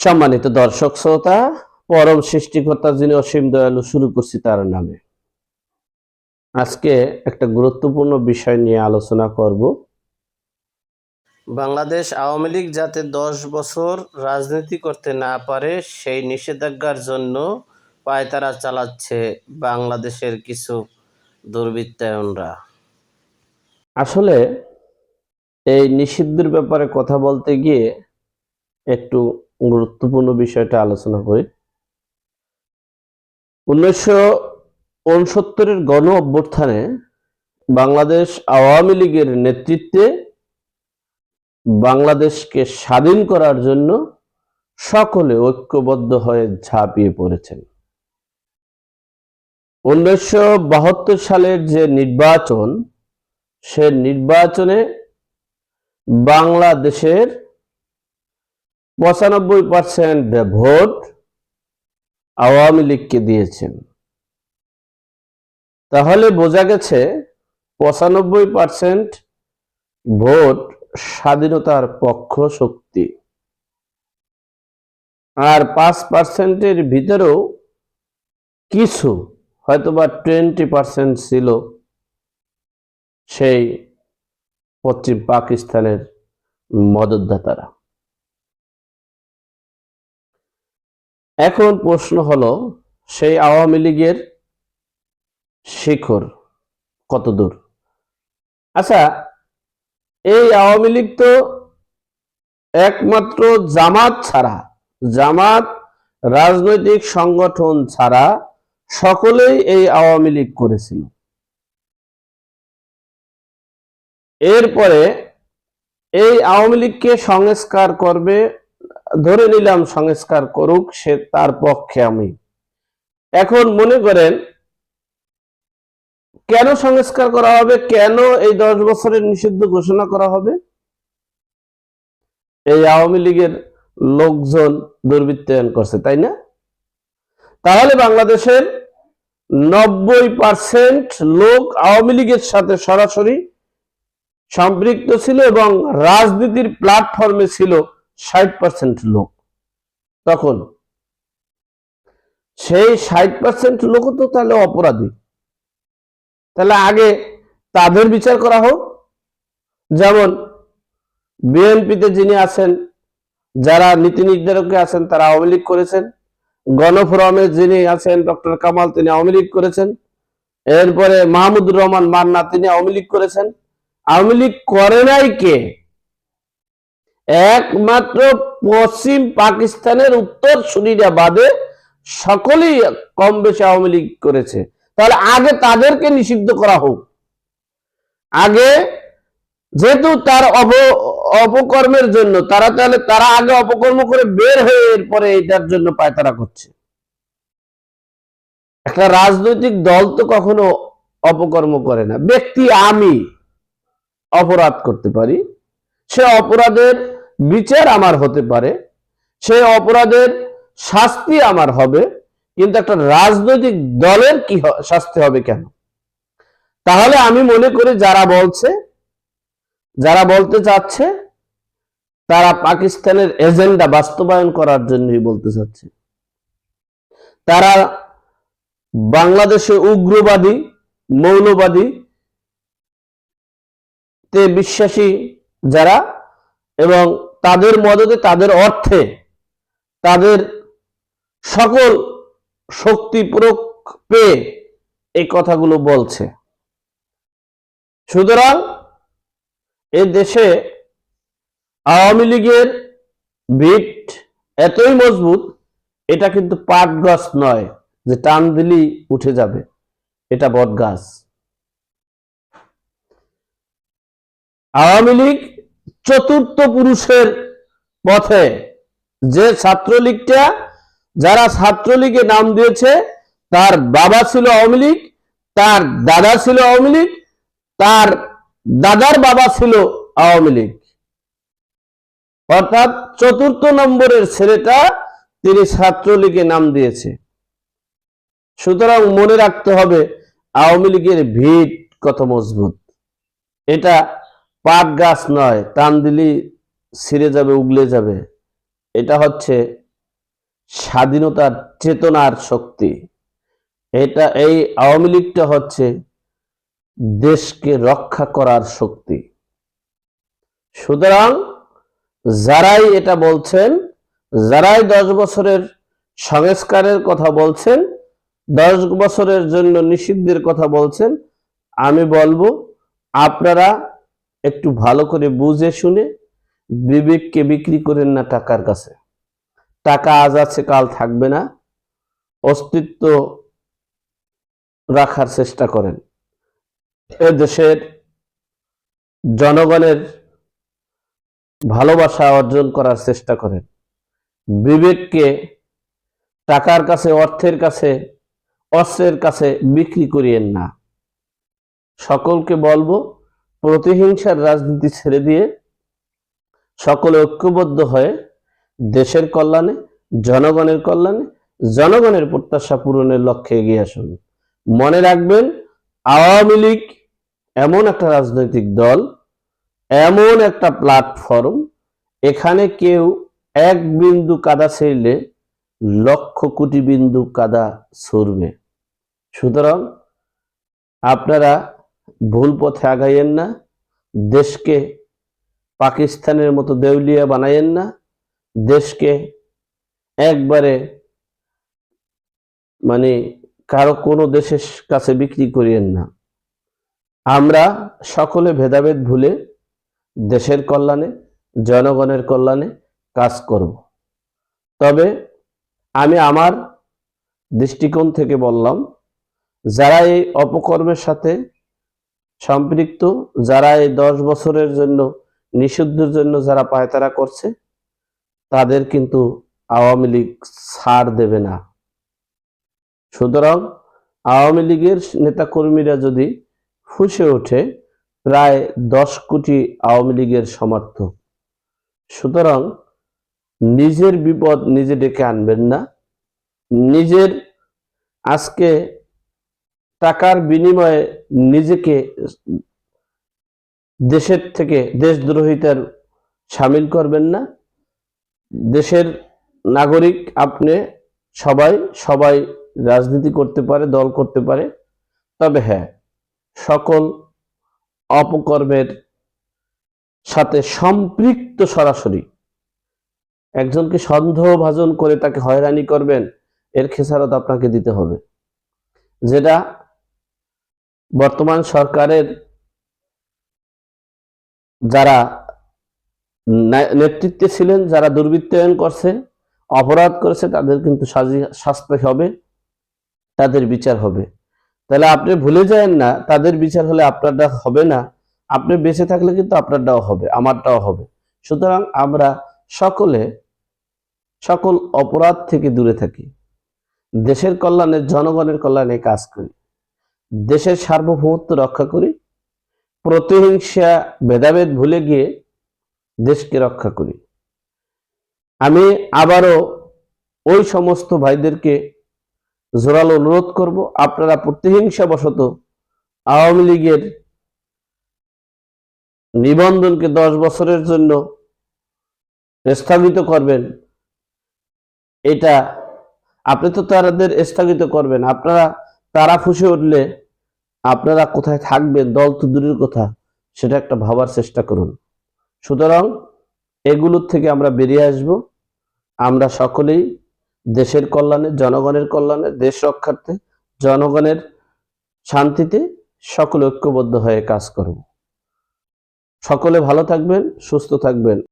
সম্মানিত দর্শক শ্রোতা, পরম সৃষ্টিকর্তা যিনি অসীম দয়ালু, শুরু করছি তার নামে। আজকে একটা গুরুত্বপূর্ণ বিষয় নিয়ে আলোচনা করব। বাংলাদেশ আওয়ামী লীগ যাতে 10 বছর রাজনীতি করতে না পারে সেই নিষেধাজ্ঞার জন্য পায়তারা চালাচ্ছে বাংলাদেশের কিছু দুর্বৃত্তায়নরা। আসলে এই নিষিদ্ধের ব্যাপারে কথা বলতে গিয়ে একটু গুরুত্বপূর্ণ বিষয়টা আলোচনা করি। 1969-এর গণ অভ্যুত্থানে বাংলাদেশ আওয়ামী লীগের নেতৃত্বে বাংলাদেশকে স্বাধীন করার জন্য সকলে ঐক্যবদ্ধ হয়ে ঝাঁপিয়ে পড়েছেন। 1972 সালের যে নির্বাচন, সে নির্বাচনে বাংলাদেশের 95% ভোট আওয়ামী লীগকে দিয়েছেন। তাহলে বোঝা গেছে 95% ভোট স্বাধীনতার পক্ষ শক্তি, আর 5%-এর ভিতরেও কিছু হয়তোবা 20% ছিল সেই পশ্চিম পাকিস্তানের মদতদাতারা। এখন প্রশ্ন হলো, সেই আওয়ামী লীগের শিখর কত দূর? আচ্ছা, এই আওয়ামী লীগ তো একমাত্র জামাত রাজনৈতিক সংগঠন ছাড়া সকলেই এই আওয়ামী লীগ করেছিল। এরপরে এই আওয়ামী লীগকে সংস্কার করবে, ধরে নিলাম সংস্কার করুক, সে তার পক্ষে আমি। এখন মনে করেন, কেন সংস্কার করা হবে, কেন এই 10 বছরের নিষিদ্ধ ঘোষণা করা হবে? এই আওয়ামী লীগের লোকজন দুর্বৃত্তায়ন করছে, তাই না? তাহলে বাংলাদেশের 90% লোক আওয়ামী লীগের সাথে সরাসরি সম্পৃক্ত ছিল এবং রাজনীতির প্ল্যাটফর্মে ছিল 60% লোক। তখন সেই 60% লোক তো তাহলে অপরাধী। তাহলে আগে তাদের বিচার করা হোক। যেমন বিএনপিতে যিনি আছেন, যারা নীতি নির্ধারকে আছেন, তারা আওয়ামী লীগ করেছেন। গণফোরামে যিনি আছেন ডক্টর কামাল, তিনি আওয়ামী লীগ করেছেন। এরপরে মাহমুদুর রহমান মান্না, তিনি আওয়ামী লীগ করেছেন। আওয়ামী লীগ করে নাই কে? একমাত্র পশ্চিম পাকিস্তানের উত্তরসূরিরা বাদে সকলেই কম বেশি আওয়ামী লীগ করেছে। তাহলে আগে তাদেরকে নিষিদ্ধ করা হোক। আগে যেহেতু তার অপকর্মের জন্য তারা আগে অপকর্ম করে বের হয়ে এরপরে এটার জন্য পায়তারা করছে। একটা রাজনৈতিক দল তো কখনো অপকর্ম করে না। ব্যক্তি আমি অপরাধ করতে পারি, সে অপরাধের বিচার আমার হতে পারে, সে অপরাধের শাস্তি আমার হবে, কিন্তু একটা রাজনৈতিক দলের কি শাস্তি হবে কেন? তাহলে আমি মনে করি যারা বলতে চাচ্ছে, তারা পাকিস্তানের এজেন্ডা বাস্তবায়ন করার জন্যই বলতে চাচ্ছে। তারা বাংলাদেশে উগ্রবাদী, মৌলবাদী তে বিশ্বাসী যারা, এবং তাদের মদতে, তাদের অর্থে, তাদের সকল শক্তি প্রয়োগ পেয়ে এই কথাগুলো বলছে। সুতরাং এই দেশে আওয়ামী লীগের ভিত এতই মজবুত, এটা কিন্তু পাট গাছ নয় যে টান দিলেই উঠে যাবে, এটা বট গাছ। আওয়ামী লীগ চতুর্থ পুরুষের পথে। যে ছাত্রলীগটা, যারা ছাত্রলীগে নাম দিয়েছে, তার বাবা ছিল আওয়ামী লীগ, তার দাদা ছিল আওয়ামী লীগ, তার দাদার বাবা ছিল আওয়ামী লীগ, অর্থাৎ চতুর্থ নম্বরের ছেলেটা তিনি ছাত্রলীগে নাম দিয়েছে। সুতরাং মনে রাখতে হবে আওয়ামী লীগের ভিত কত মজবুত। এটা পাট গাছ নয়, টান দিলি ছিঁড়ে যাবে, উগলে যাবে। এটা হচ্ছে স্বাধীনতার চেতনার শক্তি। এই আওয়ামী লীগটা হচ্ছে দেশকে রক্ষা করার শক্তি। সুতরাং যারাই এটা বলছেন, যারাই 10 বছরের সংস্কারের কথা বলছেন, 10 বছরের জন্য নিষিদ্ধের কথা বলছেন, আমি বলবো আপনারা একটু ভালো করে বুঝে শুনে বিবেককে বিক্রি করেন না টাকার কাছে। টাকা আজ আছে কাল থাকবে না, অস্তিত্ব রাখার চেষ্টা করেন। এ দেশের জনগণের ভালোবাসা অর্জন করার চেষ্টা করেন। বিবেককে টাকার কাছে, অর্থের কাছে, অস্ত্রের কাছে বিক্রি করিয়েন না। সকলকে বলবো প্রতিহিংসার রাজনীতি ছেড়ে দিয়ে সকলে ঐক্যবদ্ধ হয়ে দেশের কল্যাণে, জনগণের কল্যাণে, জনগণের প্রত্যাশা পূরণের লক্ষ্যে এগিয়ে আসুন। মনে রাখবেন, আওয়ামী লীগ এমন একটা রাজনৈতিক দল, এমন একটা প্ল্যাটফর্ম, এখানে কেউ এক বিন্দু কাদা ছেড়লে লক্ষ কোটি বিন্দু কাদা ছড়বে। সুতরাং আপনারা ভুল পথে আগাইয়েন না, দেশকে পাকিস্তানের মতো দেউলিয়া বানাইয়েন না, দেশকে একবারে মানে কারো কোনো দেশের কাছে বিক্রি করিয়েন না। আমরা সকলে ভেদাভেদ ভুলে দেশের কল্যাণে, জনগণের কল্যাণে কাজ করব। তবে আমি আমার দৃষ্টিকোণ থেকে বললাম, যারা এই অপকর্মের সাথে সম্পৃক্ত, যারা এই 10 বছরের জন্য নিষিদ্ধের জন্য যারা পায়তারা করছে, তাদের কিন্তু আওয়ামী লীগ ছাড় দেবে না। সুতরাং আওয়ামী লীগের নেতাকর্মীরা যদি ফুঁসে ওঠে, প্রায় 10 কোটি আওয়ামী লীগের সমর্থক। সুতরাং নিজের বিপদ নিজে ডেকে আনবেন না। নিজের আজকে টাকার বিনিময়ে নিজেকে দেশের থেকে দেশদ্রোহিতার সামিল করবেন না। দেশের নাগরিক আপনি, সবাই রাজনীতি করতে পারে, দল করতে পারে। তবে হ্যাঁ, সকল অপকর্মের সাথে সম্পৃক্ত সরাসরি একজনকে সন্দেহভাজন করে তাকে হয়রানি করবেন, এর খেসারত আপনাকে দিতে হবে। যেটা বর্তমান সরকারের যারা নেতৃত্বে ছিলেন, যারা দুর্বৃত্তায়ন করছে, অপরাধ করেছে, তাদের কিন্তু শাস্তি হবে, তাদের বিচার হবে। তাহলে আপনি ভুলে যায়েন না, তাদের বিচার হলে আপনারটা হবে না। আপনি বেঁচে থাকলে কিন্তু আপনারটাও হবে, আমারটাও হবে। সুতরাং আমরা সকল অপরাধ থেকে দূরে থাকি, দেশের কল্যাণে, জনগণের কল্যাণে কাজ করি, দেশের সার্বভৌমত্ব রক্ষা করি, প্রতিহিংসা ভেদাভেদ ভুলে গিয়ে দেশকে রক্ষা করি। আমি আবারও ওই সমস্ত ভাইদেরকে জোরালো অনুরোধ করব, আপনারা প্রতিহিংসাবশত আওয়ামী লীগের নিবন্ধনকে 10 বছরের জন্য স্থগিত করবেন। এটা আপনি তো তাদের স্থগিত করবেন, তারা ফুঁসে উঠলে আপনারা কোথায় থাকবেন, দল তো দূরের কথা, সেটা একটা ভাবার চেষ্টা করুন। সুতরাং এগুলোর থেকে আমরা বেরিয়ে আসব। আমরা সকলেই দেশের কল্যাণে, জনগণের কল্যাণে, দেশ রক্ষার্থে, জনগণের শান্তিতে সকলে ঐক্যবদ্ধ হয়ে কাজ করব। সকলে ভালো থাকবেন, সুস্থ থাকবেন।